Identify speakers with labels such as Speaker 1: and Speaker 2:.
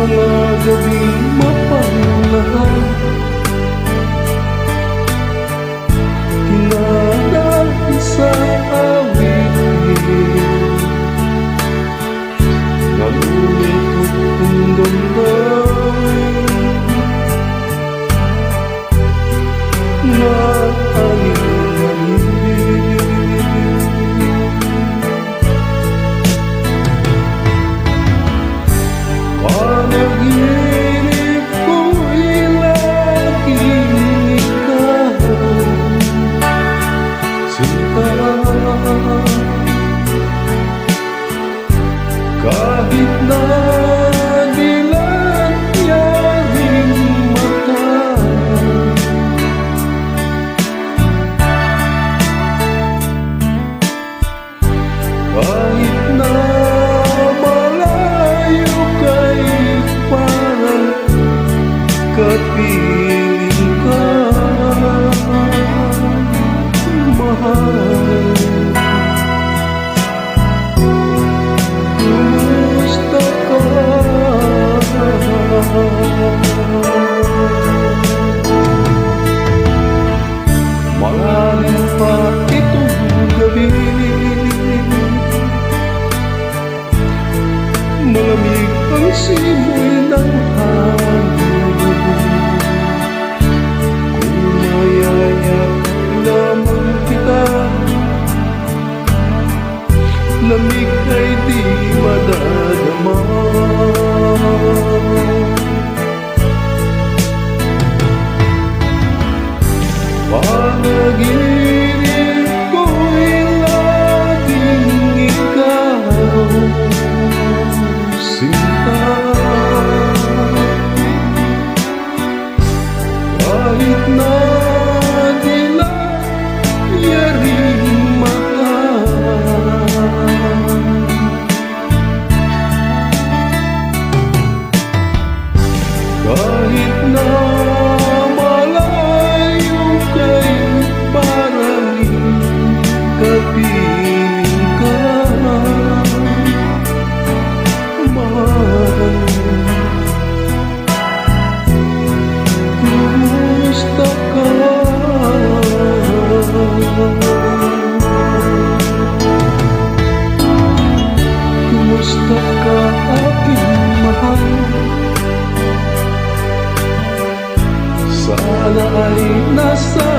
Speaker 1: mga gabing mapanglahat, tinadaan sa awitin, nalulungkot kong damdamin na panaginip ko'y laging ikaw, sinta. Kahit na dilat yaring mata, kahit na kapiling ka, mahal. Kumusta ka? Malalim pa itong gabi, malamig ang simoy ng hangin. Lamig ay di madadama, panaginip ko'y laging ikaw, sinta. Kahit na dilat yaring mata, kahit na malayo kay parang kapiling ka, mahal. Kumusta ka? Kumusta ka, aking mahal? Sana ay nasa